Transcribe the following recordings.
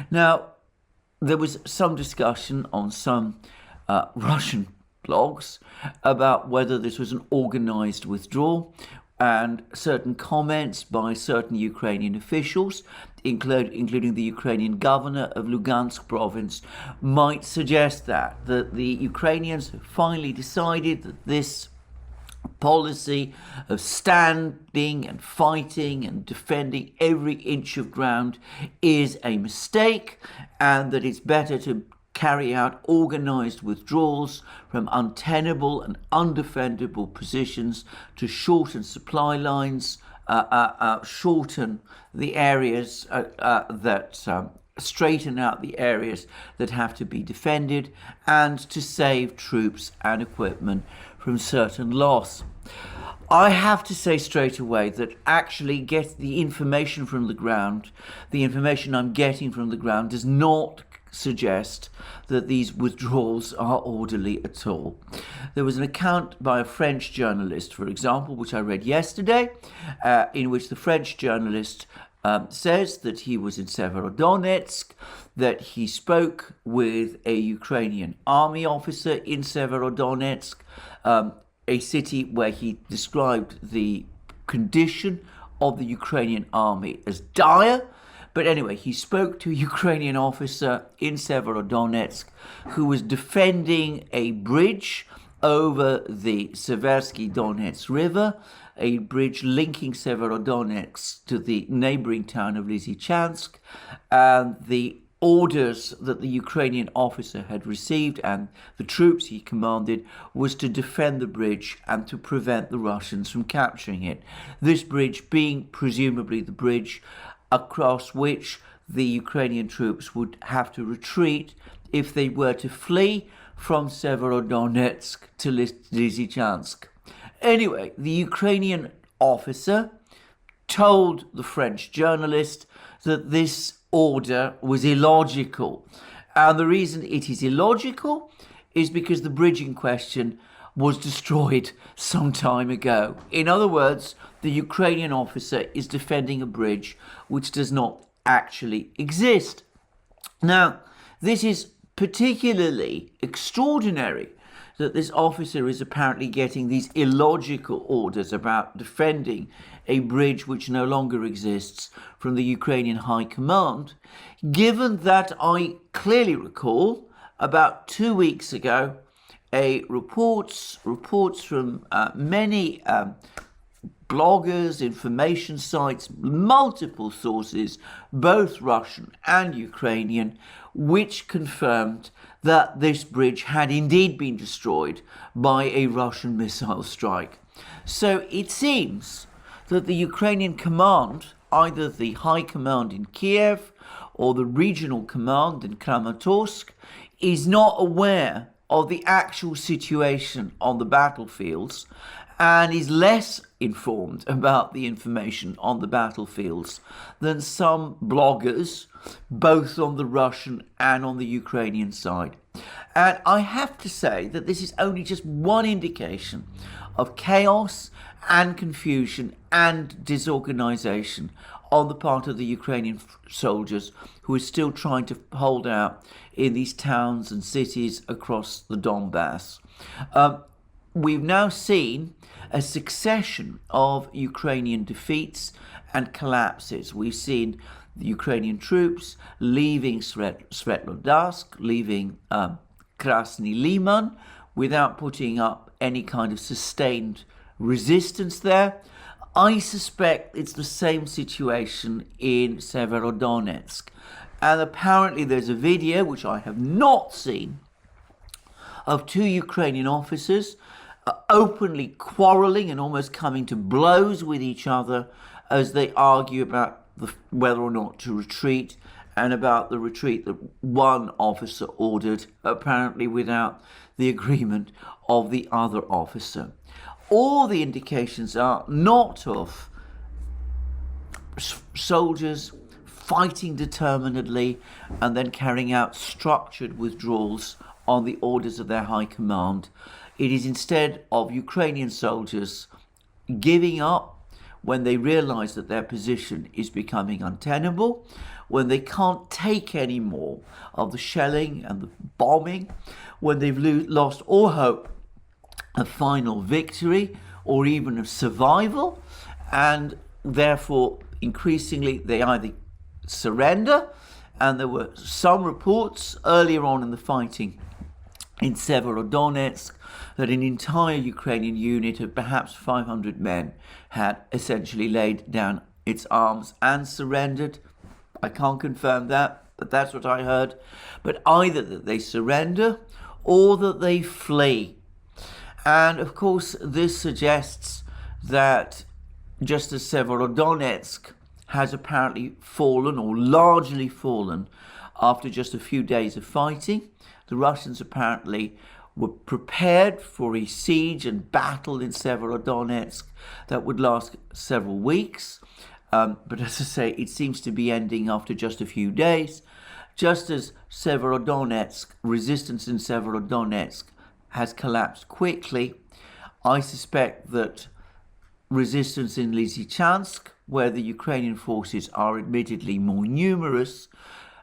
Now, there was some discussion on some Russian blogs about whether this was an organized withdrawal, and certain comments by certain Ukrainian officials, including the Ukrainian governor of Lugansk province, might suggest that the Ukrainians have finally decided that this policy of standing and fighting and defending every inch of ground is a mistake, and that it's better to carry out organized withdrawals from untenable and undefendable positions to shorten supply lines, shorten the areas straighten out the areas that have to be defended, and to save troops and equipment from certain loss. I have to say straight away that actually the information from the ground, the information I'm getting from the ground, does not suggest that these withdrawals are orderly at all. There was an account by a French journalist, for example, which I read yesterday, in which the French journalist says that he was in Severodonetsk, that he spoke with a Ukrainian army officer in Severodonetsk, a city where he described the condition of the Ukrainian army as dire. But anyway, he spoke to a Ukrainian officer in Severodonetsk who was defending a bridge over the Severodonetsk River, a bridge linking Severodonetsk to the neighboring town of Lysychansk, and the orders that the Ukrainian officer had received and the troops he commanded was to defend the bridge and to prevent the Russians from capturing it. This bridge being presumably the bridge across which the Ukrainian troops would have to retreat if they were to flee from Severodonetsk to Lysychansk. Anyway, the Ukrainian officer told the French journalist that this order was illogical. And the reason it is illogical is because the bridge in question was destroyed some time ago. In other words, the Ukrainian officer is defending a bridge which does not actually exist. Now, this is particularly extraordinary that this officer is apparently getting these illogical orders about defending a bridge which no longer exists from the Ukrainian High Command, given that I clearly recall about 2 weeks ago reports from many bloggers, information sites, multiple sources, both Russian and Ukrainian, which confirmed that this bridge had indeed been destroyed by a Russian missile strike. So it seems that the Ukrainian command, either the High Command in Kiev or the regional command in Kramatorsk, is not aware of the actual situation on the battlefields and is less informed about the information on the battlefields than some bloggers, both on the Russian and on the Ukrainian side. And I have to say that this is only just one indication of chaos and confusion and disorganization on the part of the Ukrainian soldiers who are still trying to hold out in these towns and cities across the Donbass. We've now seen a succession of Ukrainian defeats and collapses. We've seen the Ukrainian troops leaving Severodonetsk, leaving Krasny Liman, without putting up any kind of sustained resistance there. I suspect it's the same situation in Severodonetsk. And apparently there's a video, which I have not seen, of two Ukrainian officers openly quarrelling and almost coming to blows with each other as they argue about whether or not to retreat, and about the retreat that one officer ordered, apparently without the agreement of the other officer. All the indications are not of soldiers fighting determinedly and then carrying out structured withdrawals on the orders of their high command. It is instead of Ukrainian soldiers giving up when they realize that their position is becoming untenable, when they can't take any more of the shelling and the bombing, when they've lost all hope of final victory or even of survival, and therefore increasingly they either surrender, and there were some reports earlier on in the fighting in Severodonetsk that an entire Ukrainian unit of perhaps 500 men had essentially laid down its arms and surrendered. I can't confirm that, but that's what I heard. But either that they surrender or that they flee. And of course, this suggests that just as Severodonetsk has apparently fallen or largely fallen after just a few days of fighting, the Russians apparently were prepared for a siege and battle in Severodonetsk that would last several weeks. But as I say, it seems to be ending after just a few days. Just as Severodonetsk, resistance in Severodonetsk has collapsed quickly, I suspect that resistance in Lysychansk, where the Ukrainian forces are admittedly more numerous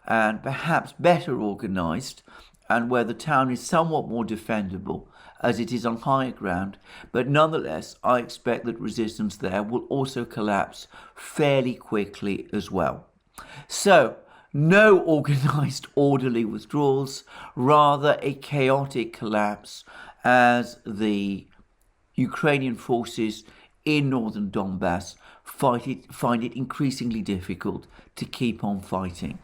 and perhaps better organized, and where the town is somewhat more defendable as it is on higher ground, but nonetheless I expect that resistance there will also collapse fairly quickly as well. So no organized orderly withdrawals, rather a chaotic collapse as the Ukrainian forces in northern Donbass find it increasingly difficult to keep on fighting.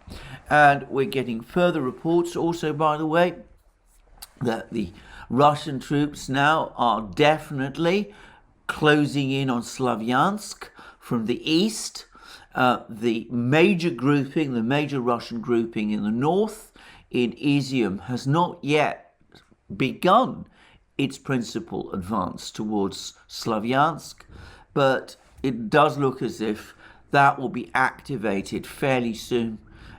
And we're getting further reports also, by the way, that the Russian troops now are definitely closing in on Slavyansk from the east. The major Russian grouping in the north, in Izium, has not yet begun its principal advance towards Slavyansk, but it does look as if that will be activated fairly soon.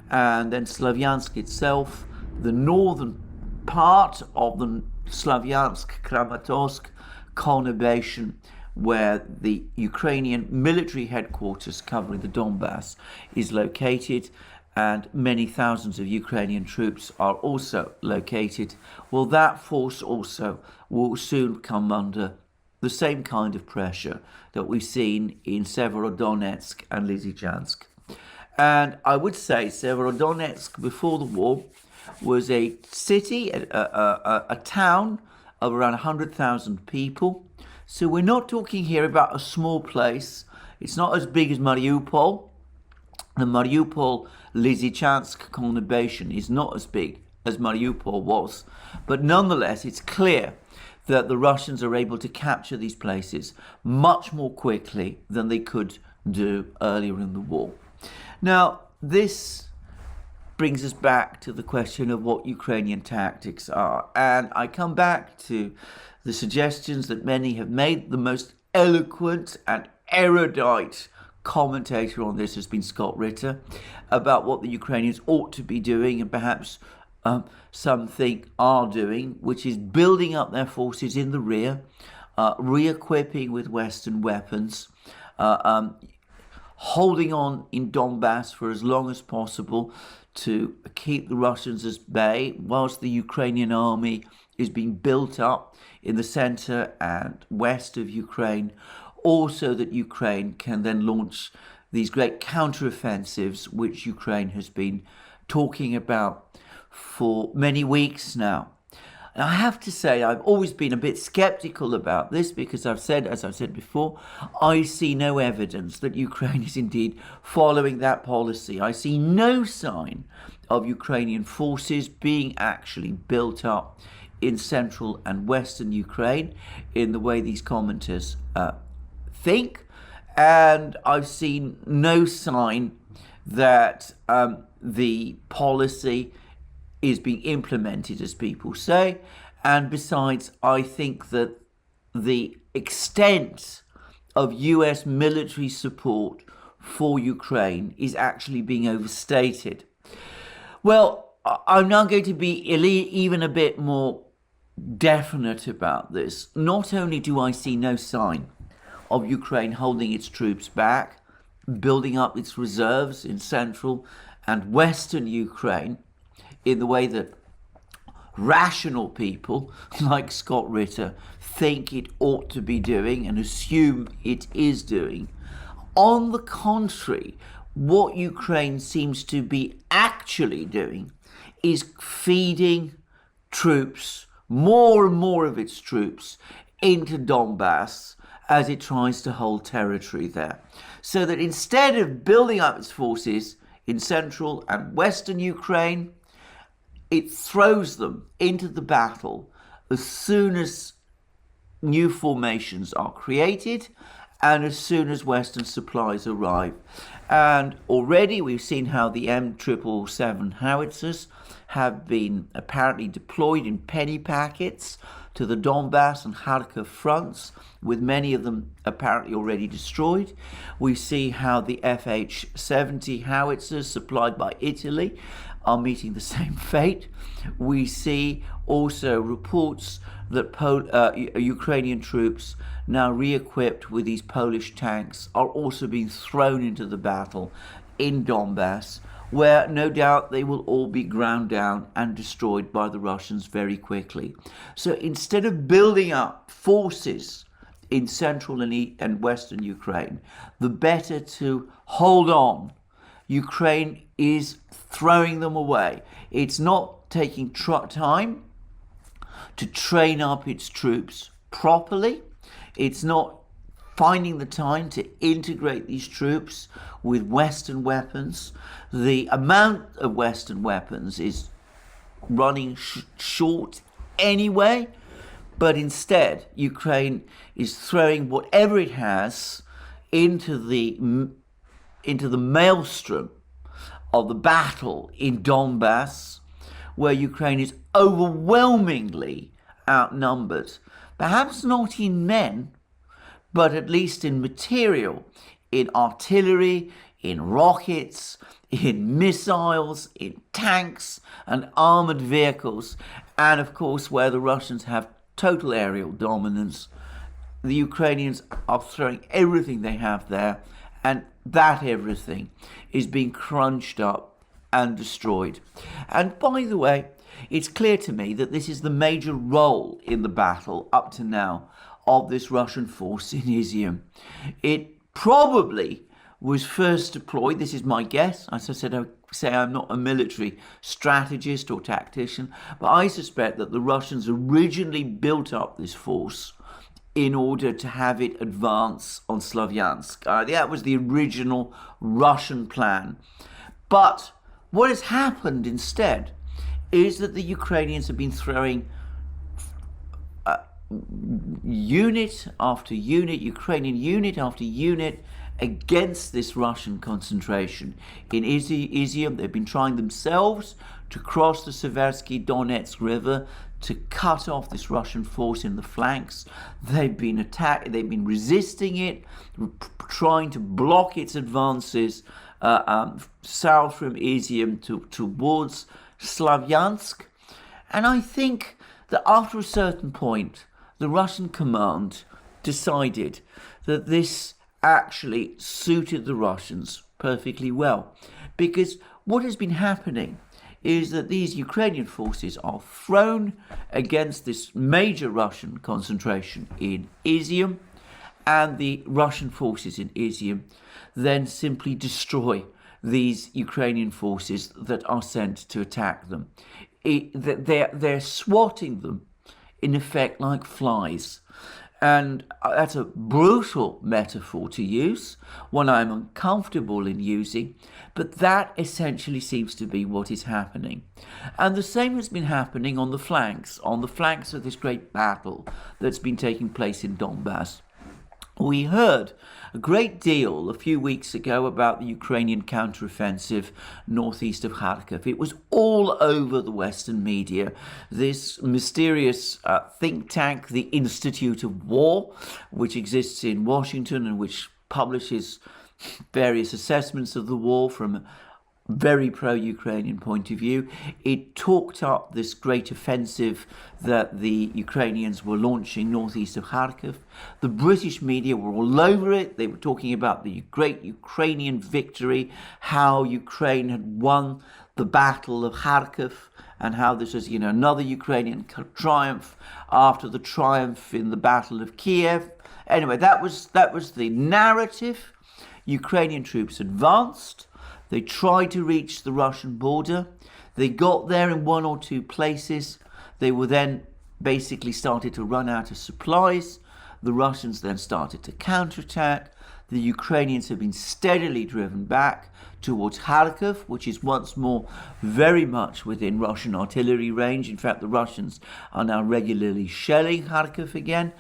And then Slavyansk itself, the northern part of the Slavyansk-Kramatorsk conurbation, where the Ukrainian military headquarters covering the Donbass is located, and many thousands of Ukrainian troops are also located. Well, that force also will soon come under the same kind of pressure that we've seen in Severodonetsk and Lysychansk. And I would say Severodonetsk before the war was a city, a town of around 100,000 people. So we're not talking here about a small place. It's not as big as Mariupol. The Mariupol-Lysychansk conurbation is not as big as Mariupol was. But nonetheless, it's clear that the Russians are able to capture these places much more quickly than they could do earlier in the war. Now, this brings us back to the question of what Ukrainian tactics are. And I come back to the suggestions that many have made. The most eloquent and erudite commentator on this has been Scott Ritter, about what the Ukrainians ought to be doing, and perhaps some think are doing, which is building up their forces in the rear, re-equipping with Western weapons, holding on in Donbass for as long as possible to keep the Russians at bay, whilst the Ukrainian army is being built up in the center and west of Ukraine, also that Ukraine can then launch these great counteroffensives, which Ukraine has been talking about for many weeks now. And I have to say, I've always been a bit skeptical about this, because as I've said before, I see no evidence that Ukraine is indeed following that policy. I see no sign of Ukrainian forces being actually built up in central and western Ukraine in the way these commenters think. And I've seen no sign that the policy is being implemented as people say. And besides, I think that the extent of US military support for Ukraine is actually being overstated. Well, I'm now going to be even a bit more definite about this. Not only do I see no sign of Ukraine holding its troops back, building up its reserves in central and Western Ukraine in the way that rational people like Scott Ritter think it ought to be doing and assume it is doing. On the contrary, what Ukraine seems to be actually doing is feeding troops, more and more of its troops, into Donbass as it tries to hold territory there. So that instead of building up its forces in central and western Ukraine, it throws them into the battle as soon as new formations are created and as soon as Western supplies arrive. And already we've seen how the M777 howitzers have been apparently deployed in penny packets to the Donbass and Kharkiv fronts, with many of them apparently already destroyed. We see how the FH-70 howitzers supplied by Italy are meeting the same fate. We see also reports that Ukrainian troops, now re-equipped with these Polish tanks, are also being thrown into the battle in Donbass, where no doubt they will all be ground down and destroyed by the Russians very quickly. So instead of building up forces in central and western Ukraine, the better to hold on. Ukraine is throwing them away. It's not taking time to train up its troops properly. It's not finding the time to integrate these troops with Western weapons. The amount of Western weapons is running short anyway, but instead Ukraine is throwing whatever it has into the maelstrom of the battle in Donbass, where Ukraine is overwhelmingly outnumbered, perhaps not in men, but at least in material, in artillery, in rockets, in missiles, in tanks and armored vehicles, and of course where the Russians have total aerial dominance. The Ukrainians are throwing everything they have there, and that everything is being crunched up and destroyed. And by the way, it's clear to me that this is the major role in the battle up to now of this Russian force in Izium. It probably was first deployed, this is my guess, as I said, I say I'm not a military strategist or tactician, but I suspect that the Russians originally built up this force in order to have it advance on Slavyansk. That was the original Russian plan. But what has happened instead is that the Ukrainians have been throwing unit after unit, Ukrainian unit after unit, against this Russian concentration. In Izium, they've been trying themselves to cross the Severodonetsk river to cut off this Russian force in the flanks. They've been resisting it, trying to block its advances south from Izium towards Slavyansk. And I think that after a certain point, the Russian command decided that this actually suited the Russians perfectly well. Because what has been happening is that these Ukrainian forces are thrown against this major Russian concentration in Izium, and the Russian forces in Izium then simply destroy these Ukrainian forces that are sent to attack them. They're swatting them, in effect, like flies. And that's a brutal metaphor to use, one I'm uncomfortable in using, but that essentially seems to be what is happening. And the same has been happening on the flanks of this great battle that's been taking place in Donbass. We heard a great deal a few weeks ago about the Ukrainian counteroffensive northeast of Kharkiv. It was all over the Western media. This mysterious think tank, the Institute of War, which exists in Washington and which publishes various assessments of the war from very pro-Ukrainian point of view. It talked up this great offensive that the Ukrainians were launching northeast of Kharkiv. The British media were all over it. They were talking about the great Ukrainian victory, how Ukraine had won the Battle of Kharkiv, and how this was, another Ukrainian triumph after the triumph in the Battle of Kiev. Anyway, that was the narrative. Ukrainian troops advanced. They tried to reach the Russian border. They got there in one or two places. They were then basically started to run out of supplies. The Russians then started to counterattack. The Ukrainians have been steadily driven back towards Kharkiv, which is once more very much within Russian artillery range. In fact, the Russians are now regularly shelling Kharkiv again.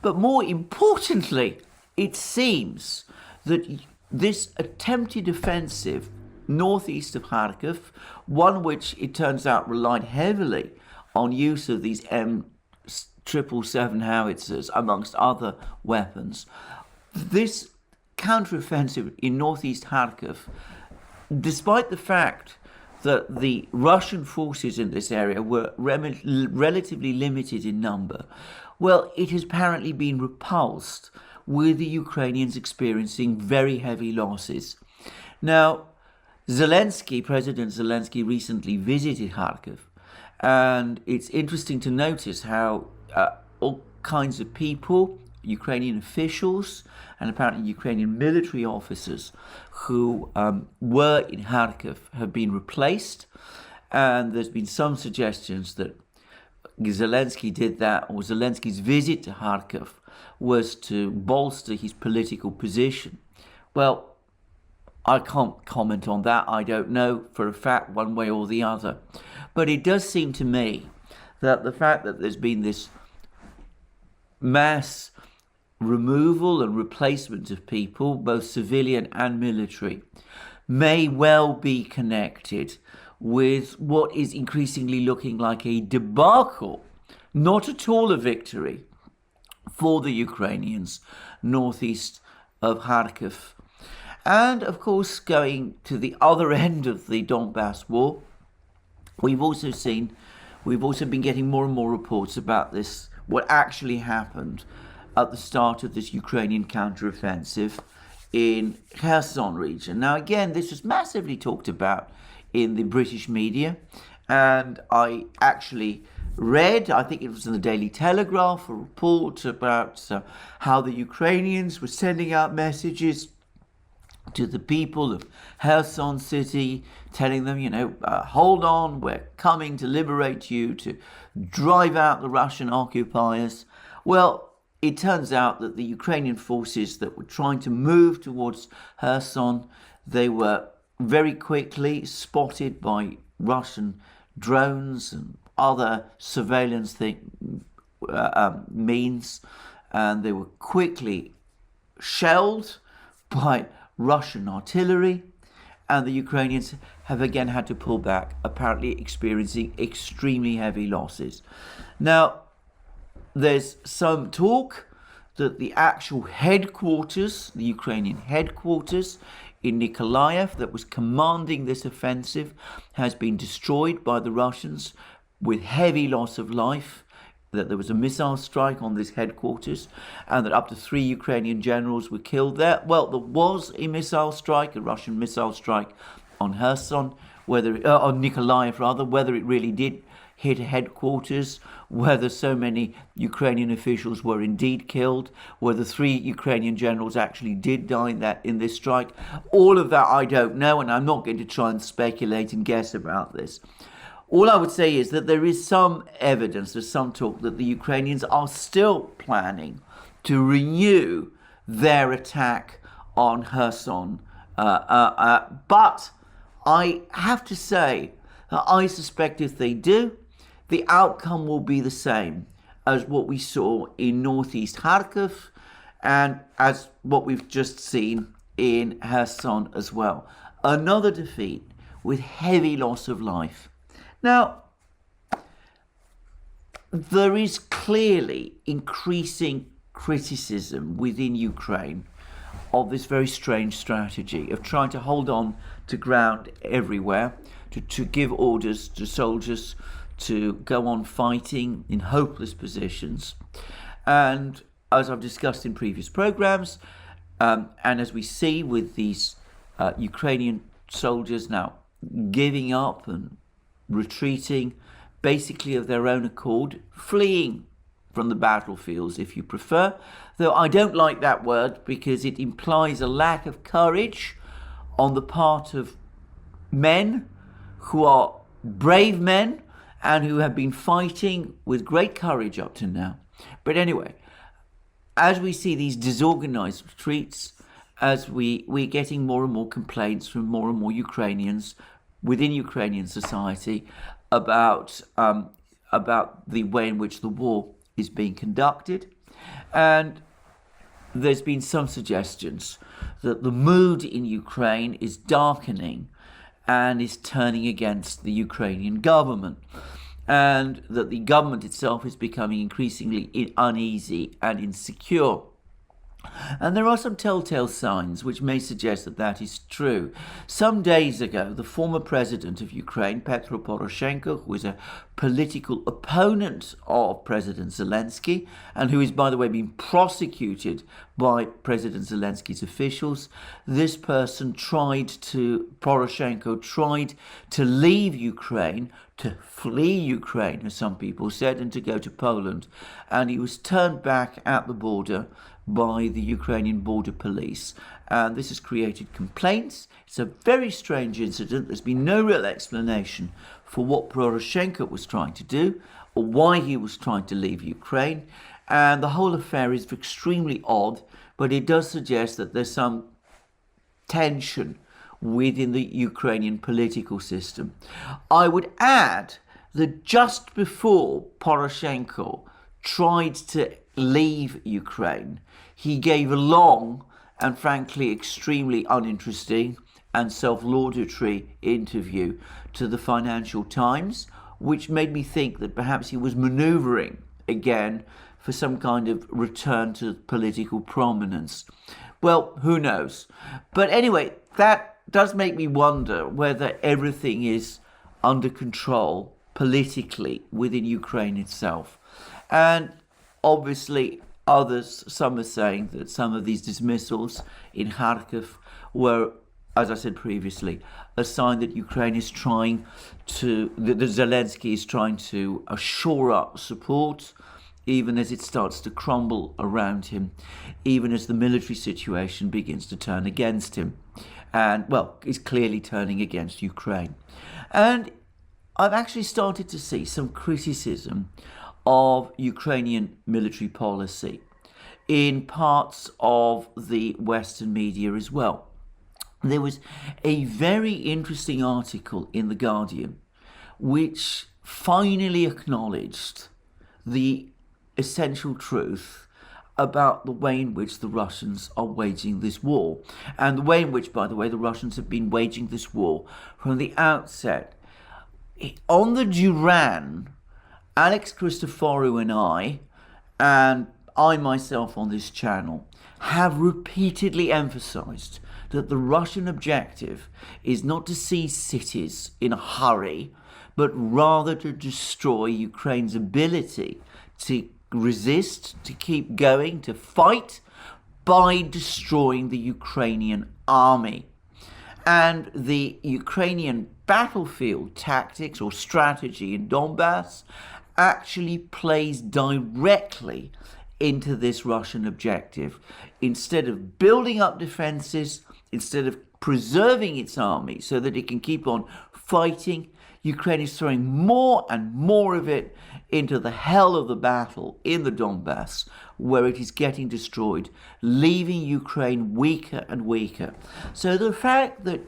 But more importantly, it seems that this attempted offensive northeast of Kharkiv, one which it turns out relied heavily on use of these M777 howitzers amongst other weapons, this counteroffensive in northeast Kharkiv, despite the fact that the Russian forces in this area were relatively limited in number, well, it has apparently been repulsed, with the Ukrainians experiencing very heavy losses. Now, President Zelensky recently visited Kharkiv, and it's interesting to notice how all kinds of people, Ukrainian officials and apparently Ukrainian military officers who were in Kharkiv have been replaced, and there's been some suggestions that Zelensky did that, or Zelensky's visit to Kharkiv was to bolster his political position. Well, I can't comment on that. I don't know for a fact one way or the other. But it does seem to me that the fact that there's been this mass removal and replacement of people, both civilian and military, may well be connected with what is increasingly looking like a debacle, not at all a victory, for the Ukrainians northeast of Kharkiv. And of course, going to the other end of the Donbass war, we've also been getting more and more reports about this, what actually happened at the start of this Ukrainian counteroffensive in Kherson region. Now again, this was massively talked about in the British media, and I actually read, I think it was in the Daily Telegraph, a report about how the Ukrainians were sending out messages to the people of Kherson city, telling them, hold on, we're coming to liberate you, to drive out the Russian occupiers. Well, it turns out that the Ukrainian forces that were trying to move towards Kherson, they were very quickly spotted by Russian drones and other surveillance means, and they were quickly shelled by Russian artillery, and the Ukrainians have again had to pull back, apparently experiencing extremely heavy losses. Now, there's some talk that the actual headquarters, the Ukrainian headquarters in Nikolaev that was commanding this offensive, has been destroyed by the Russians with heavy loss of life, that there was a missile strike on this headquarters, and that up to 3 Ukrainian generals were killed there. Well, there was a missile strike, a Russian missile strike on Kherson, on Nikolaev rather, whether it really did hit headquarters, whether so many Ukrainian officials were indeed killed, whether 3 Ukrainian generals actually did die in this strike. All of that I don't know, and I'm not going to try and speculate and guess about this. All I would say is that there is some evidence, there's some talk that the Ukrainians are still planning to renew their attack on Kherson. But I have to say that I suspect if they do, the outcome will be the same as what we saw in northeast Kharkiv and as what we've just seen in Kherson as well. Another defeat with heavy loss of life. Now, there is clearly increasing criticism within Ukraine of this very strange strategy of trying to hold on to ground everywhere, to give orders to soldiers to go on fighting in hopeless positions. And as I've discussed in previous programs, and as we see with these Ukrainian soldiers now giving up and retreating, basically of their own accord, fleeing from the battlefields, if you prefer, though I don't like that word because it implies a lack of courage on the part of men who are brave men and who have been fighting with great courage up to now. But anyway, as we see these disorganized retreats, as we're getting more and more complaints from more and more Ukrainians within Ukrainian society about the way in which the war is being conducted. And there's been some suggestions that the mood in Ukraine is darkening and is turning against the Ukrainian government, and that the government itself is becoming increasingly uneasy and insecure. And there are some telltale signs which may suggest that that is true. Some days ago, the former president of Ukraine, Petro Poroshenko, who is a political opponent of President Zelensky, and who is, by the way, being prosecuted by President Zelensky's officials, this person Poroshenko tried to leave Ukraine, to flee Ukraine, as some people said, and to go to Poland. And he was turned back at the border by the Ukrainian border police. And this has created complaints. It's a very strange incident. There's been no real explanation for what Poroshenko was trying to do or why he was trying to leave Ukraine. And the whole affair is extremely odd, but it does suggest that there's some tension within the Ukrainian political system. I would add that just before Poroshenko tried to leave Ukraine, he gave a long and frankly extremely uninteresting and self-laudatory interview to the Financial Times, which made me think that perhaps he was maneuvering again for some kind of return to political prominence. Well, who knows? But anyway, that does make me wonder whether everything is under control politically within Ukraine itself. And obviously, some are saying that some of these dismissals in Kharkiv were, as I said previously, a sign that Ukraine is trying to, that Zelensky is trying to shore up support, even as it starts to crumble around him, even as the military situation begins to turn against him. And, well, is clearly turning against Ukraine. And I've actually started to see some criticism of Ukrainian military policy in parts of the Western media as well. There was a very interesting article in The Guardian which finally acknowledged the essential truth about the way in which the Russians are waging this war, and the way in which, by the way, the Russians have been waging this war from the outset. On the Duran, Alex Christoforou and I myself on this channel have repeatedly emphasized that the Russian objective is not to seize cities in a hurry, but rather to destroy Ukraine's ability to resist, to keep going, to fight by destroying the Ukrainian army. And the Ukrainian battlefield tactics or strategy in Donbass actually plays directly into this Russian objective. Instead of building up defenses, instead of preserving its army so that it can keep on fighting, Ukraine is throwing more and more of it into the hell of the battle in the Donbass, where it is getting destroyed, leaving Ukraine weaker and weaker. So the fact that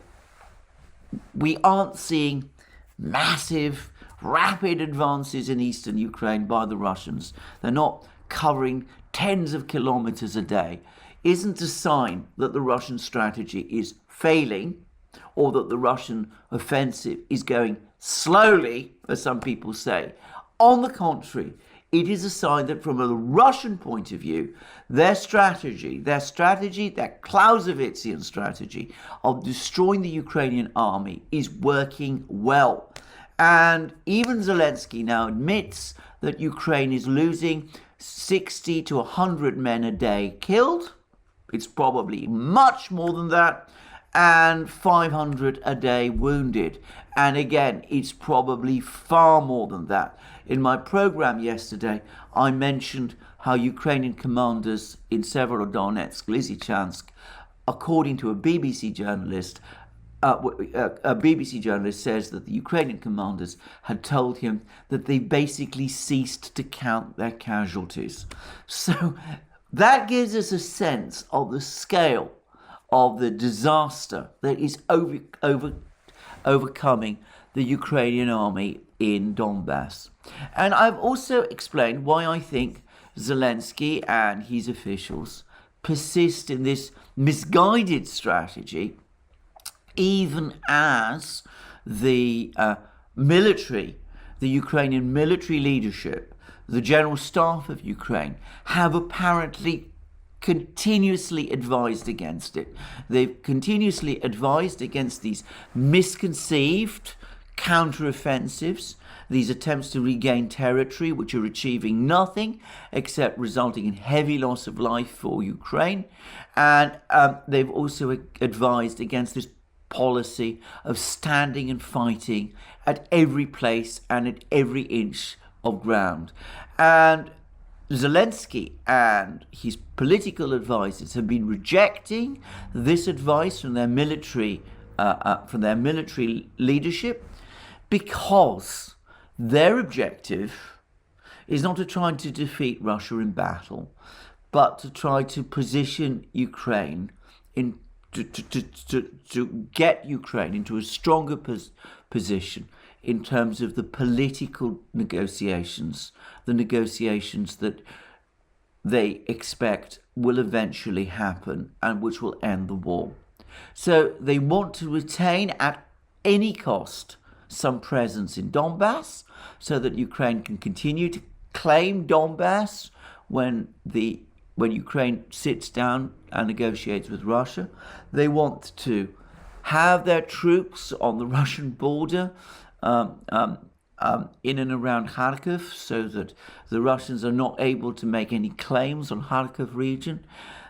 we aren't seeing massive, rapid advances in eastern Ukraine by the Russians, they're not covering tens of kilometers a day, isn't a sign that the Russian strategy is failing or that the Russian offensive is going slowly, as some people say. On the contrary, it is a sign that from a Russian point of view, their Clausewitzian strategy of destroying the Ukrainian army is working well. And even Zelensky now admits that Ukraine is losing 60 to 100 men a day killed. It's probably much more than that. And 500 a day wounded. And again, it's probably far more than that. In my program yesterday, I mentioned how Ukrainian commanders in Severodonetsk, Lysychansk, according to a BBC journalist says that the Ukrainian commanders had told him that they basically ceased to count their casualties. So that gives us a sense of the scale of the disaster that is overcoming the Ukrainian army in Donbass. And I've also explained why I think Zelensky and his officials persist in this misguided strategy, even as the Ukrainian military leadership, the general staff of Ukraine, have apparently continuously advised against it. They've continuously advised against these misconceived counteroffensives, these attempts to regain territory which are achieving nothing except resulting in heavy loss of life for Ukraine. And they've also advised against this policy of standing and fighting at every place and at every inch of ground. And Zelensky and his political advisors have been rejecting this advice from their military leadership, because their objective is not to try to defeat Russia in battle, but to try to position Ukraine to get Ukraine into a stronger position in terms of the political negotiations, the negotiations that they expect will eventually happen and which will end the war. So they want to retain at any cost some presence in Donbass so that Ukraine can continue to claim Donbass when Ukraine sits down and negotiates with Russia. They want to have their troops on the Russian border in and around Kharkiv, so that the Russians are not able to make any claims on Kharkiv region.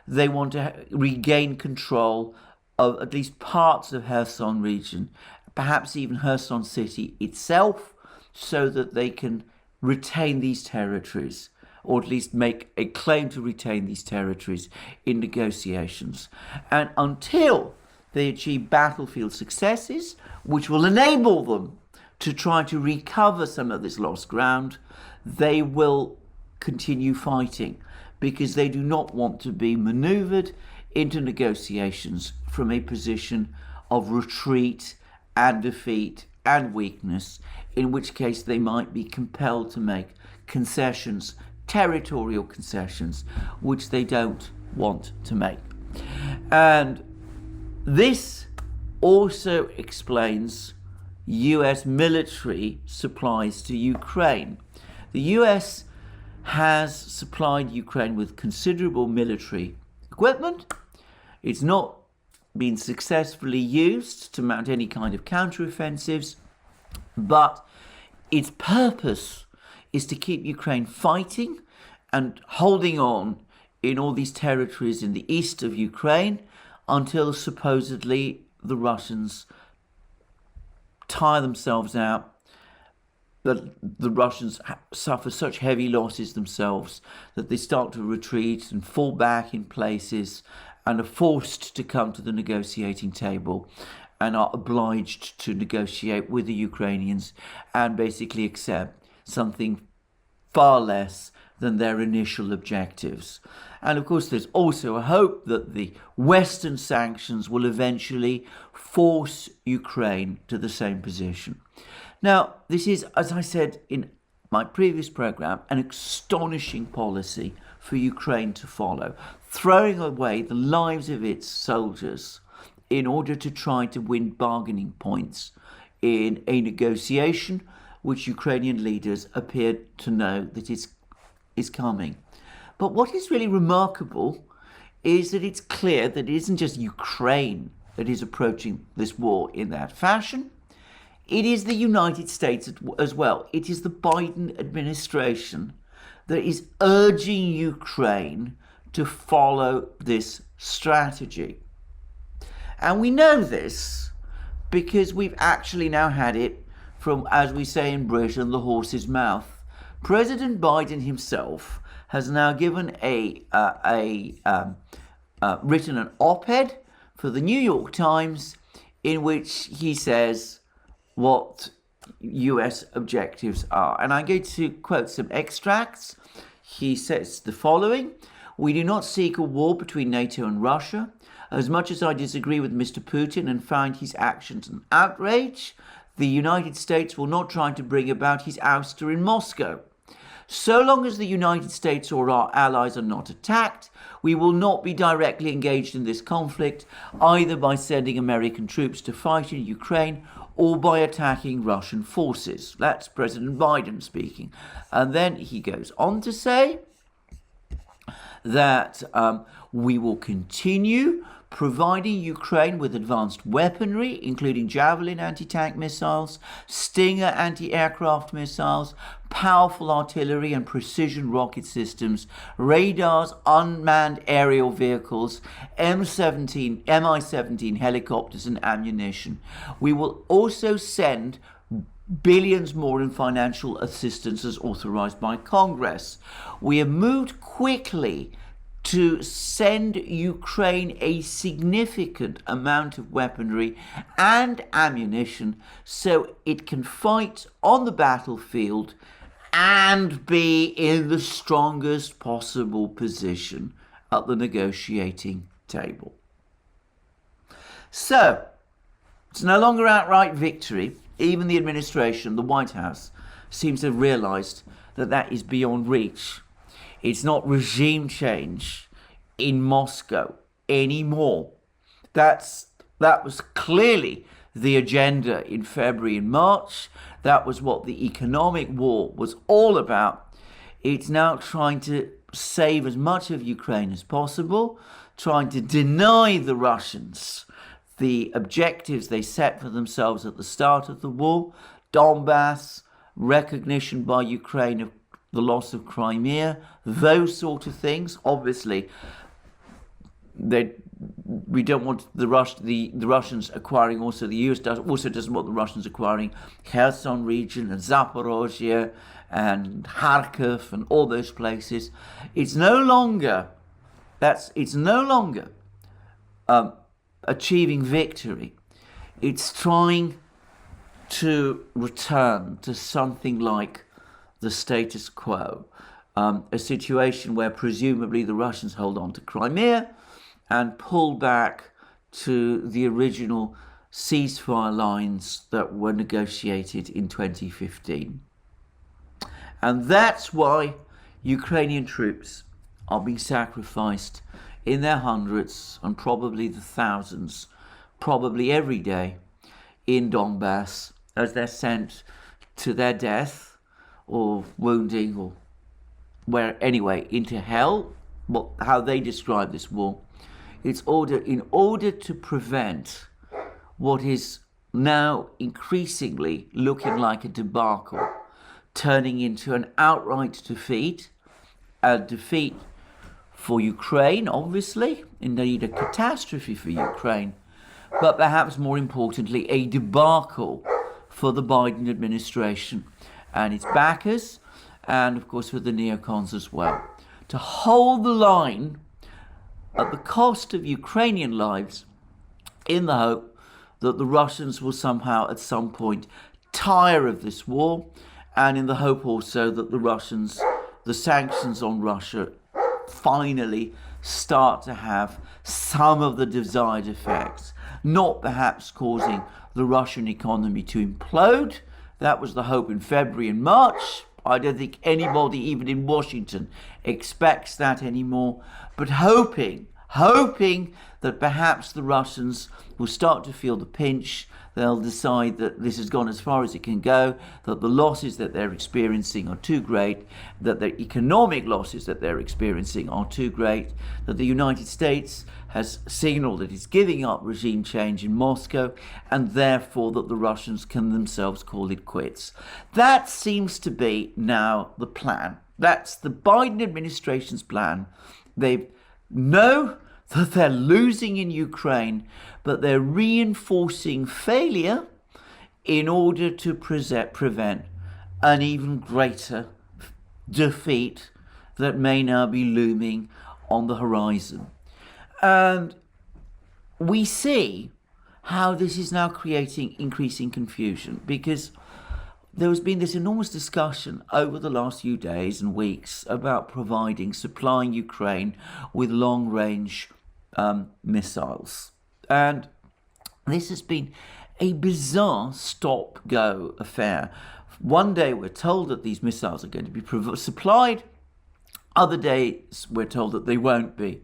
They want to regain control of at least parts of Kherson region, perhaps even Kherson city itself, so that they can retain these territories, or at least make a claim to retain these territories in negotiations. And until they achieve battlefield successes, which will enable them to try to recover some of this lost ground, they will continue fighting, because they do not want to be maneuvered into negotiations from a position of retreat and defeat and weakness, in which case they might be compelled to make concessions, territorial concessions, which they don't want to make. And this also explains US military supplies to Ukraine. The US has supplied Ukraine with considerable military equipment. It's not been successfully used to mount any kind of counteroffensives, but its purpose is to keep Ukraine fighting and holding on in all these territories in the east of Ukraine until supposedly the Russians tire themselves out, that the Russians suffer such heavy losses themselves that they start to retreat and fall back in places and are forced to come to the negotiating table and are obliged to negotiate with the Ukrainians and basically accept something far less than their initial objectives. And of course, there's also a hope that the Western sanctions will eventually force Ukraine to the same position. Now, this is, as I said in my previous program, an astonishing policy for Ukraine to follow, throwing away the lives of its soldiers in order to try to win bargaining points in a negotiation which Ukrainian leaders appear to know that is is coming. But what is really remarkable is that it's clear that it isn't just Ukraine that is approaching this war in that fashion. It is the United States as well. It is the Biden administration that is urging Ukraine to follow this strategy. And we know this because we've actually now had it from, as we say in Britain, the horse's mouth. President Biden himself has now given written an op-ed for the New York Times in which he says what US objectives are. And I'm going to quote some extracts. He says the following: "We do not seek a war between NATO and Russia. As much as I disagree with Mr. Putin and find his actions an outrage, the United States will not try to bring about his ouster in Moscow. So long as the United States or our allies are not attacked, we will not be directly engaged in this conflict, either by sending American troops to fight in Ukraine or by attacking Russian forces." That's President Biden speaking. And then he goes on to say that we will continue providing Ukraine with advanced weaponry, including Javelin anti-tank missiles, Stinger anti-aircraft missiles, powerful artillery and precision rocket systems, radars, unmanned aerial vehicles, Mi-17 helicopters and ammunition. We will also send billions more in financial assistance as authorized by Congress. We have moved quickly to send Ukraine a significant amount of weaponry and ammunition so it can fight on the battlefield and be in the strongest possible position at the negotiating table. So, it's no longer outright victory. Even the administration, the White House, seems to have realized that that is beyond reach. It's not regime change in Moscow anymore. That was clearly the agenda in February and March. That was what the economic war was all about. It's now trying to save as much of Ukraine as possible, trying to deny the Russians the objectives they set for themselves at the start of the war: Donbass, recognition by Ukraine of the loss of Crimea, those sort of things. Obviously, we don't want the Russians acquiring, also the US doesn't want the Russians acquiring Kherson region and Zaporozhye and Kharkiv and all those places. It's no longer achieving victory. It's trying to return to something like the status quo, a situation where presumably the Russians hold on to Crimea and pull back to the original ceasefire lines that were negotiated in 2015. And that's why Ukrainian troops are being sacrificed in their hundreds and probably the thousands, probably every day, in Donbass, as they're sent to their death or wounding or into hell. How they describe this war. It's in order to prevent what is now increasingly looking like a debacle, turning into an outright defeat, a defeat for Ukraine, obviously, indeed a catastrophe for Ukraine, but perhaps more importantly, a debacle for the Biden administration and its backers, and of course for the neocons as well, to hold the line at the cost of Ukrainian lives, in the hope that the Russians will somehow at some point tire of this war, and in the hope also that the sanctions on Russia finally start to have some of the desired effects, not perhaps causing the Russian economy to implode. That was the hope in February and March. I don't think anybody, even in Washington, expects that anymore, but hoping that perhaps the Russians will start to feel the pinch, They'll decide that this has gone as far as it can go, that the losses that they're experiencing are too great, that the economic losses that they're experiencing are too great, that the United States has signaled that it's giving up regime change in Moscow, and therefore that the Russians can themselves call it quits. That seems to be now the plan. That's the Biden administration's plan. They know that they're losing in Ukraine, but they're reinforcing failure in order to prevent an even greater defeat that may now be looming on the horizon. And we see how this is now creating increasing confusion, because there has been this enormous discussion over the last few days and weeks about supplying Ukraine with long-range missiles. And this has been a bizarre stop-go affair. One day we're told that these missiles are going to be supplied. Other days we're told that they won't be.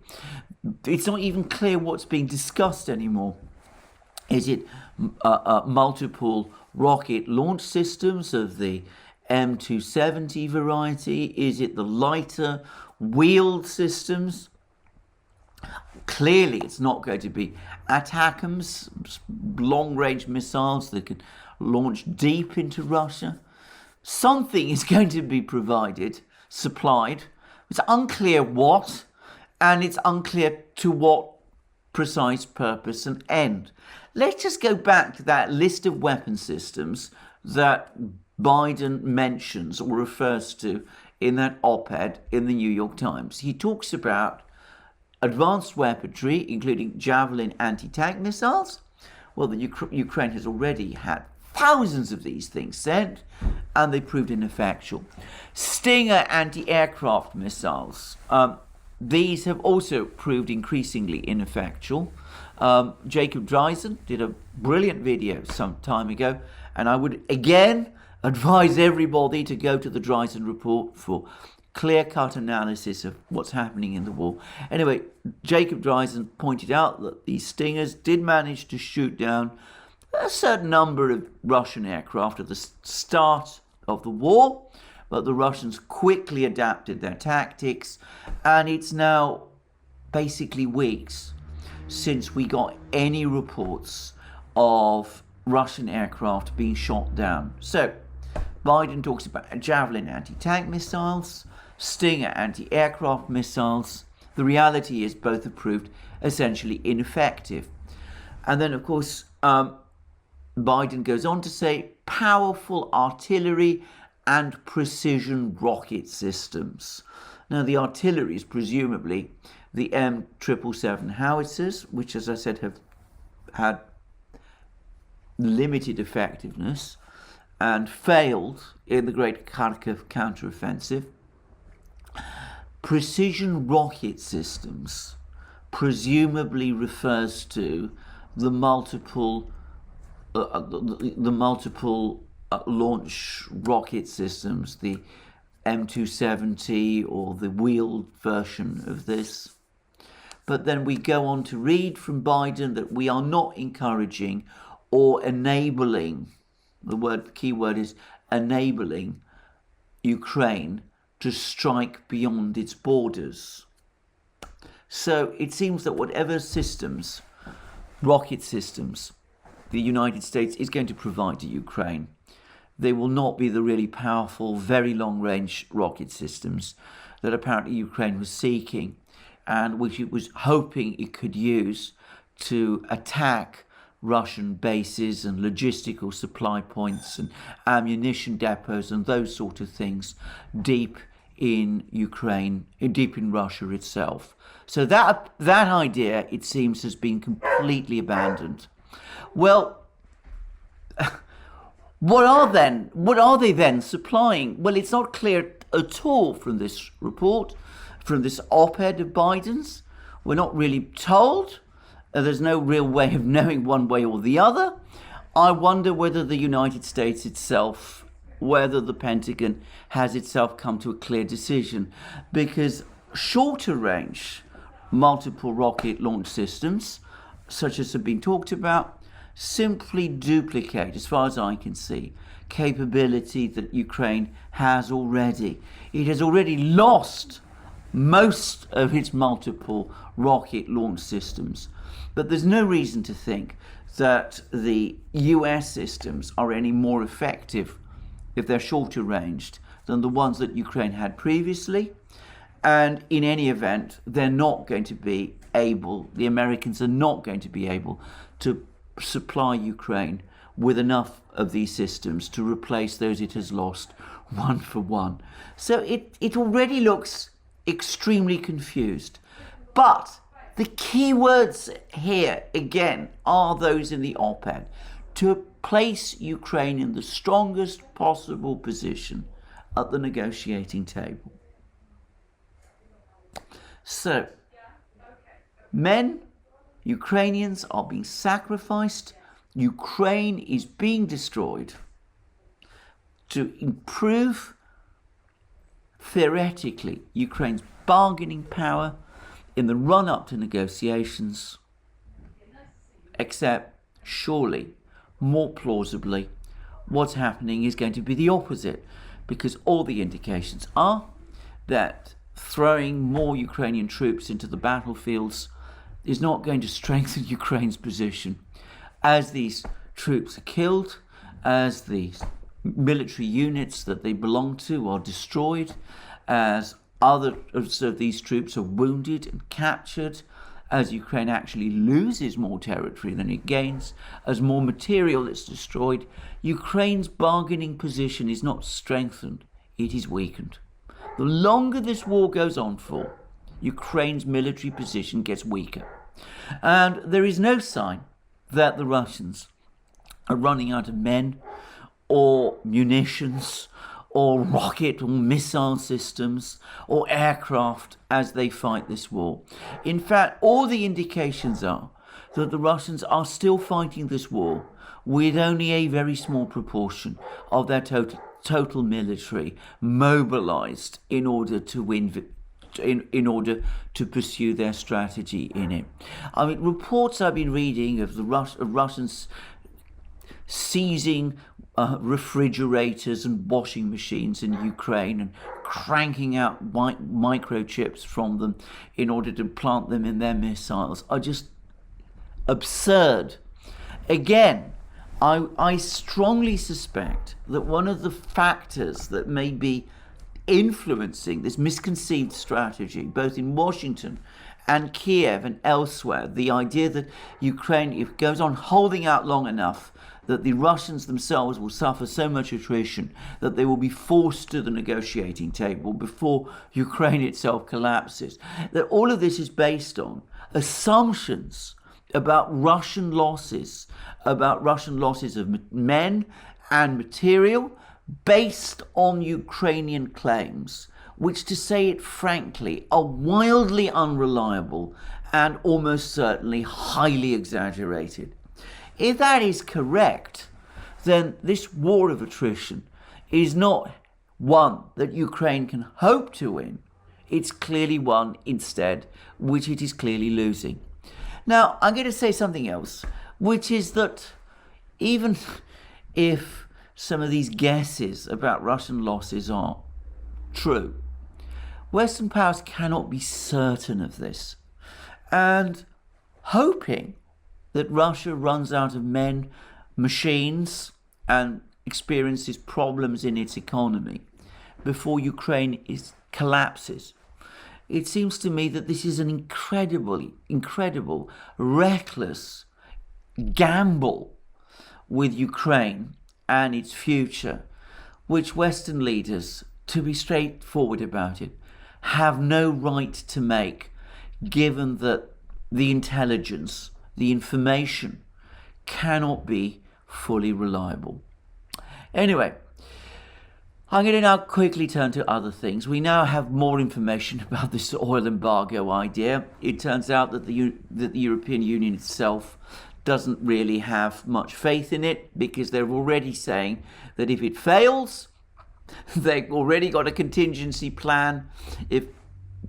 It's not even clear what's being discussed anymore. Is it multiple rocket launch systems of the M270 variety? Is it the lighter wheeled systems? Clearly, it's not going to be ATACMS, long-range missiles that can launch deep into Russia. Something is going to be supplied. It's unclear what, and it's unclear to what precise purpose and end. Let's just go back to that list of weapon systems that Biden mentions or refers to in that op-ed in the New York Times. He talks about advanced weaponry, including Javelin anti-tank missiles. Well, the Ukraine has already had thousands of these things sent, and they proved ineffectual. Stinger anti-aircraft missiles. These have also proved increasingly ineffectual. Jacob Dreisen did a brilliant video some time ago, and I would again advise everybody to go to the Dreisen report for clear-cut analysis of what's happening in the war. Anyway, Jacob Dreisen pointed out that these Stingers did manage to shoot down a certain number of Russian aircraft at the start of the war, but the Russians quickly adapted their tactics, and it's now basically weeks since we got any reports of Russian aircraft being shot down. So Biden talks about Javelin anti-tank missiles, Stinger anti-aircraft missiles. The reality is both have proved essentially ineffective. And then, of course, Biden goes on to say powerful artillery and precision rocket systems. Now, the artillery is presumably the M777 howitzers, which, as I said, have had limited effectiveness and failed in the Great Kharkiv counteroffensive. Precision rocket systems presumably refers to the multiple launch rocket systems, the M270 or the wheeled version of this. But then we go on to read from Biden that we are not encouraging or enabling, the key word is enabling, Ukraine to strike beyond its borders. So it seems that whatever systems, rocket systems, the United States is going to provide to Ukraine, they will not be the really powerful, very long-range rocket systems that apparently Ukraine was seeking and which it was hoping it could use to attack Russian bases and logistical supply points and ammunition depots and those sort of things deep in Ukraine, deep in Russia itself. So that idea, it seems, has been completely abandoned. Well, what are they then supplying? Well, it's not clear at all from this report, from this op-ed of Biden's. We're not really told. There's no real way of knowing one way or the other. I wonder whether the United States itself, whether the Pentagon has itself come to a clear decision, because shorter range multiple rocket launch systems, such as have been talked about, simply duplicate, as far as I can see, capability that Ukraine has already. It has already lost most of its multiple rocket launch systems. But there's no reason to think that the US systems are any more effective if they're shorter ranged than the ones that Ukraine had previously. And in any event, they're not going to be able, the Americans are not going to be able to supply Ukraine with enough of these systems to replace those it has lost one for one. So it already looks extremely confused. But the key words here, again, are those in the op-ed: to place Ukraine in the strongest possible position at the negotiating table. So, men, Ukrainians are being sacrificed. Ukraine is being destroyed to improve, theoretically, Ukraine's bargaining power in the run-up to negotiations, except surely, more plausibly, what's happening is going to be the opposite, because all the indications are that throwing more Ukrainian troops into the battlefields is not going to strengthen Ukraine's position. As these troops are killed, as these military units that they belong to are destroyed, as others of these troops are wounded and captured, as Ukraine actually loses more territory than it gains, as more material is destroyed, Ukraine's bargaining position is not strengthened, it is weakened. The longer this war goes on for, Ukraine's military position gets weaker. And there is no sign that the Russians are running out of men or munitions or rocket or missile systems or aircraft as they fight this war. In fact, all the indications are that the Russians are still fighting this war with only a very small proportion of their total military mobilized in order to win, in order to pursue their strategy in it. I mean, reports I've been reading of the Russians seizing refrigerators and washing machines in Ukraine and cranking out microchips from them in order to plant them in their missiles are just absurd. Again, I strongly suspect that one of the factors that may be influencing this misconceived strategy, both in Washington and Kiev and elsewhere, the idea that Ukraine, if it goes on holding out long enough, that the Russians themselves will suffer so much attrition that they will be forced to the negotiating table before Ukraine itself collapses. That all of this is based on assumptions about Russian losses of men and material based on Ukrainian claims, which, to say it frankly, are wildly unreliable and almost certainly highly exaggerated. If that is correct, then this war of attrition is not one that Ukraine can hope to win. It's clearly one, instead, which it is clearly losing. Now, I'm going to say something else, which is that even if some of these guesses about Russian losses are true, Western powers cannot be certain of this. And hoping that Russia runs out of men, machines, and experiences problems in its economy before Ukraine collapses. It seems to me that this is an incredible, reckless gamble with Ukraine and its future, which Western leaders, to be straightforward about it, have no right to make, given that the intelligence, the information, cannot be fully reliable. Anyway, I'm going to now quickly turn to other things. We now have more information about this oil embargo idea. It turns out that the European Union itself doesn't really have much faith in it, because they're already saying that if it fails, they've already got a contingency plan. If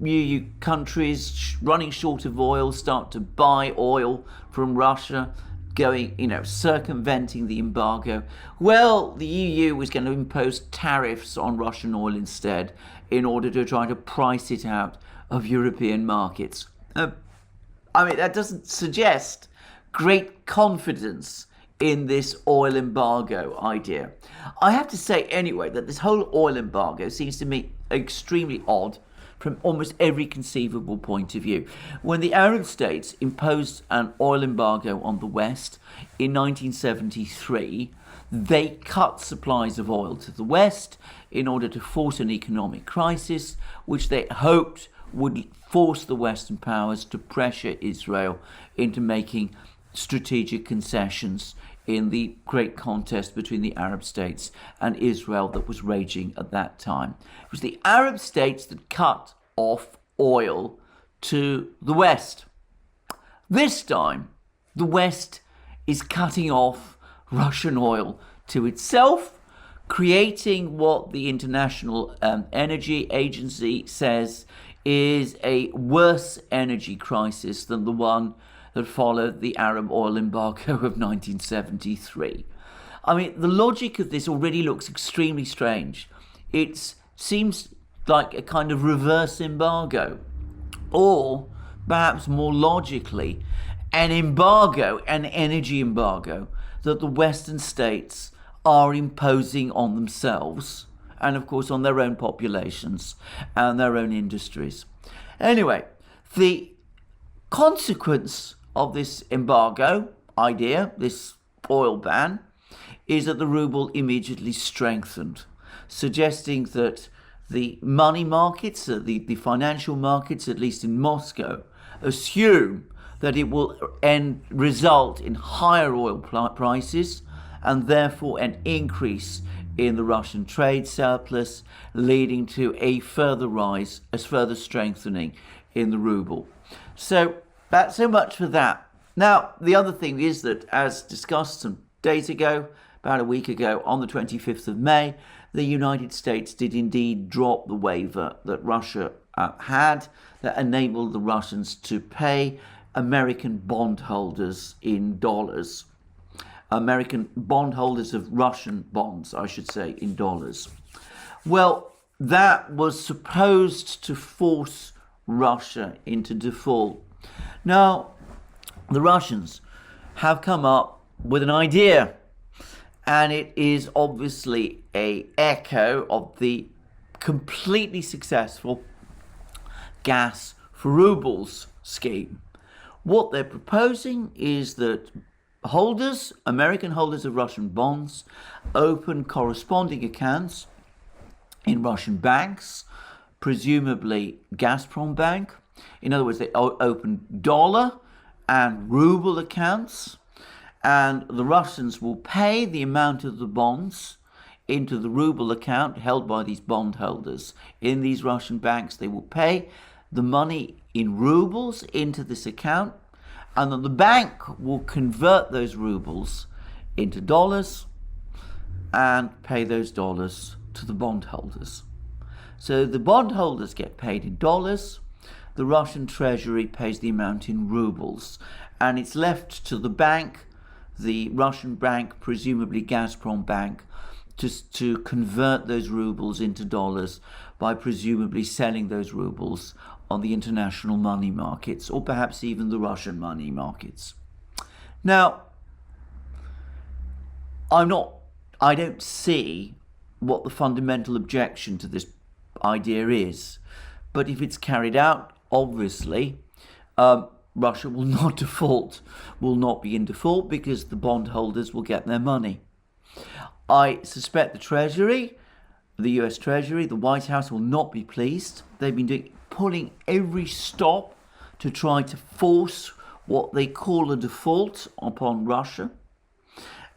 EU countries running short of oil start to buy oil from Russia going, circumventing the embargo? Well, the EU was going to impose tariffs on Russian oil instead in order to try to price it out of European markets. That doesn't suggest great confidence in this oil embargo idea. I have to say anyway that this whole oil embargo seems to me extremely odd from almost every conceivable point of view. When the Arab states imposed an oil embargo on the West in 1973, they cut supplies of oil to the West in order to force an economic crisis, which they hoped would force the Western powers to pressure Israel into making strategic concessions in the great contest between the Arab states and Israel that was raging at that time. It was the Arab states that cut off oil to the West. This time, the West is cutting off Russian oil to itself, creating what the International Energy Agency says is a worse energy crisis than the one that followed the Arab oil embargo of 1973. The logic of this already looks extremely strange. It seems like a kind of reverse embargo, or perhaps more logically, an energy embargo that the Western states are imposing on themselves and, of course, on their own populations and their own industries. Anyway, the consequence of this embargo idea, this oil ban, is that the ruble immediately strengthened, suggesting that the money markets, the financial markets, at least in Moscow, assume that it will result in higher oil prices and therefore an increase in the Russian trade surplus, leading to a further rise, a further strengthening in the ruble. So that's so much for that. Now, the other thing is that, as discussed some days ago, about a week ago, on the 25th of May, the United States did indeed drop the waiver that Russia had that enabled the Russians to pay American bondholders in dollars. American bondholders of Russian bonds, I should say, in dollars. Well, that was supposed to force Russia into default. Now, the Russians have come up with an idea, and it is obviously an echo of the completely successful gas for rubles scheme. What they're proposing is that American holders of Russian bonds, open corresponding accounts in Russian banks, presumably Gazprom Bank. In other words, they open dollar and ruble accounts, and the Russians will pay the amount of the bonds into the ruble account held by these bondholders in these Russian banks. They will pay the money in rubles into this account, and then the bank will convert those rubles into dollars and pay those dollars to the bondholders. So the bondholders get paid in dollars, the Russian treasury pays the amount in rubles, and it's left to the bank, the Russian bank, presumably Gazprom Bank, to convert those rubles into dollars by presumably selling those rubles on the international money markets, or perhaps even the Russian money markets. Now, I don't see what the fundamental objection to this idea is, but if it's carried out, obviously, Russia will not be in default, because the bondholders will get their money. I suspect the Treasury, the US Treasury, the White House will not be pleased. They've been pulling every stop to try to force what they call a default upon Russia.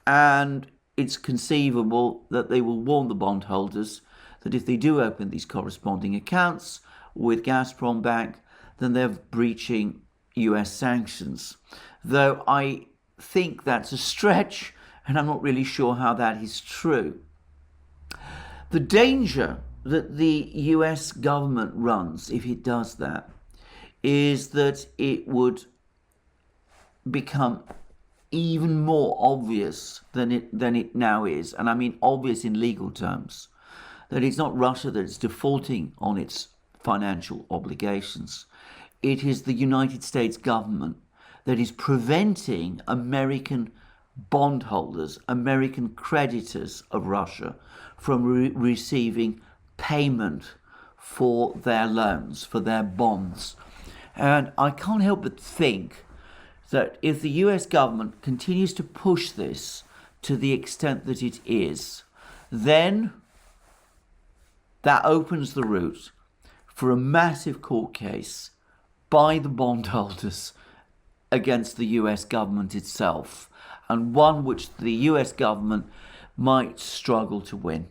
And it's conceivable that they will warn the bondholders that if they do open these corresponding accounts with Gazprom Bank, then they're breaching US sanctions. Though I think that's a stretch, and I'm not really sure how that is true. The danger that the US government runs, if it does that, is that it would become even more obvious than it now is, and I mean obvious in legal terms, that it's not Russia that is defaulting on its financial obligations. It is the United States government that is preventing American bondholders, American creditors of Russia, from receiving payment for their loans, for their bonds. And I can't help but think that if the US government continues to push this to the extent that it is, then that opens the route for a massive court case by the bondholders against the US government itself, and one which the US government might struggle to win.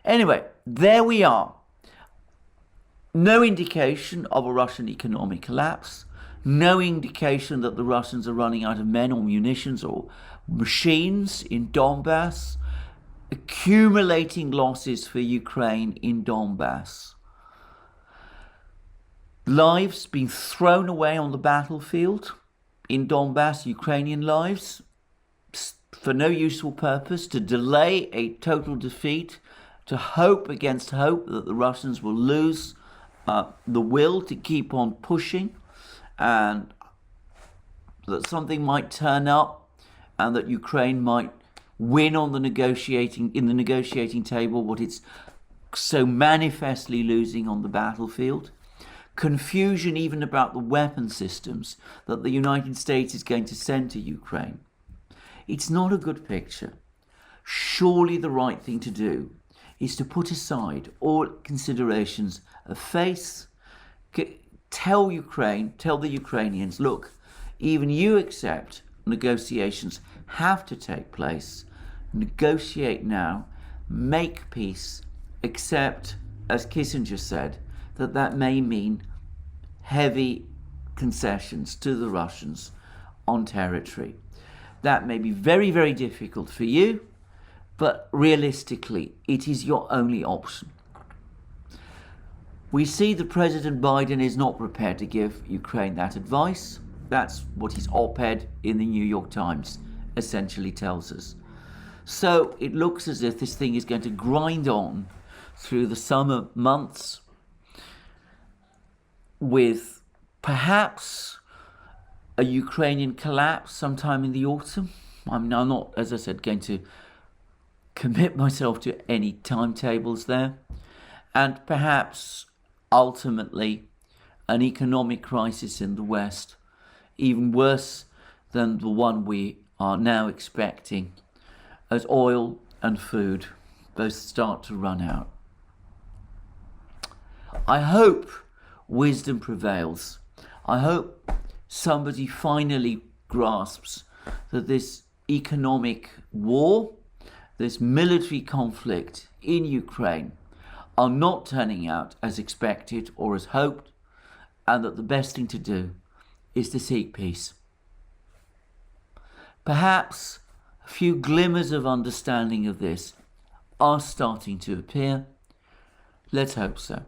Anyway, there we are. No indication of a Russian economic collapse, no indication that the Russians are running out of men or munitions or machines in Donbass, accumulating losses for Ukraine in Donbass. Lives being thrown away on the battlefield in Donbass, Ukrainian lives, for no useful purpose, to delay a total defeat, to hope against hope that the Russians will lose the will to keep on pushing, and that something might turn up and that Ukraine might win on the negotiating table what it's so manifestly losing on the battlefield. Confusion even about the weapon systems that the United States is going to send to Ukraine. It's not a good picture. Surely the right thing to do is to put aside all considerations of face. Tell the Ukrainians, look, even you accept negotiations have to take place. Negotiate now, make peace, accept, as Kissinger said, that may mean heavy concessions to the Russians on territory. That may be very, very difficult for you, but realistically, it is your only option. We see that President Biden is not prepared to give Ukraine that advice. That's what his op-ed in the New York Times essentially tells us. So it looks as if this thing is going to grind on through the summer months, with perhaps a Ukrainian collapse sometime in the autumn. I'm not, as I said, going to commit myself to any timetables there. And perhaps ultimately an economic crisis in the West, even worse than the one we are now expecting, as oil and food both start to run out. I hope wisdom prevails. I hope somebody finally grasps that this economic war, this military conflict in Ukraine, are not turning out as expected or as hoped, and that the best thing to do is to seek peace. Perhaps a few glimmers of understanding of this are starting to appear. Let's hope so.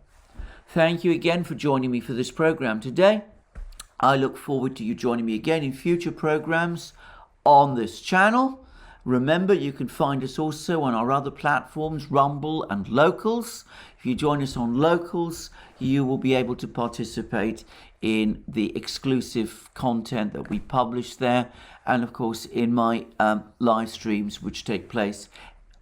Thank you again for joining me for this program today. I look forward to you joining me again in future programs on this channel. Remember, you can find us also on our other platforms, Rumble and Locals. If you join us on Locals, you will be able to participate in the exclusive content that we publish there, and of course in my live streams, which take place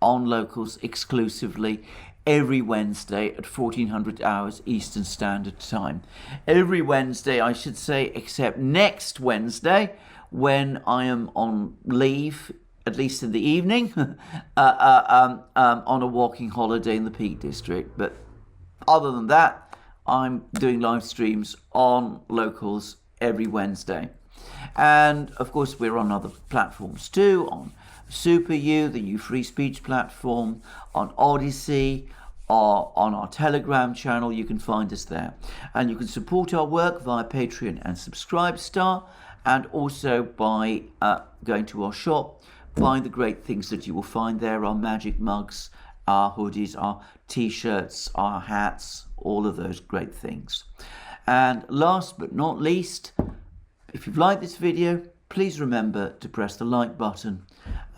on Locals exclusively every Wednesday at 1400 hours Eastern Standard Time. Every Wednesday, I should say, except next Wednesday, when I am on leave, at least in the evening, on a walking holiday in the Peak District. But other than that, I'm doing live streams on Locals every Wednesday. And of course, we're on other platforms too, on SuperU, the new free speech platform, on Odyssey, or on our Telegram channel. You can find us there. And you can support our work via Patreon and Subscribestar, and also by going to our shop, buying the great things that you will find there, our magic mugs, our hoodies, our t-shirts, our hats, all of those great things. And last but not least, if you've liked this video, please remember to press the like button,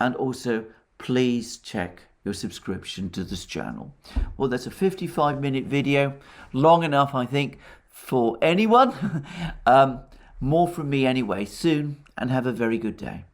and also please check your subscription to this channel. Well, that's a 55-minute video, long enough I think for anyone. More from me anyway soon, and have a very good day.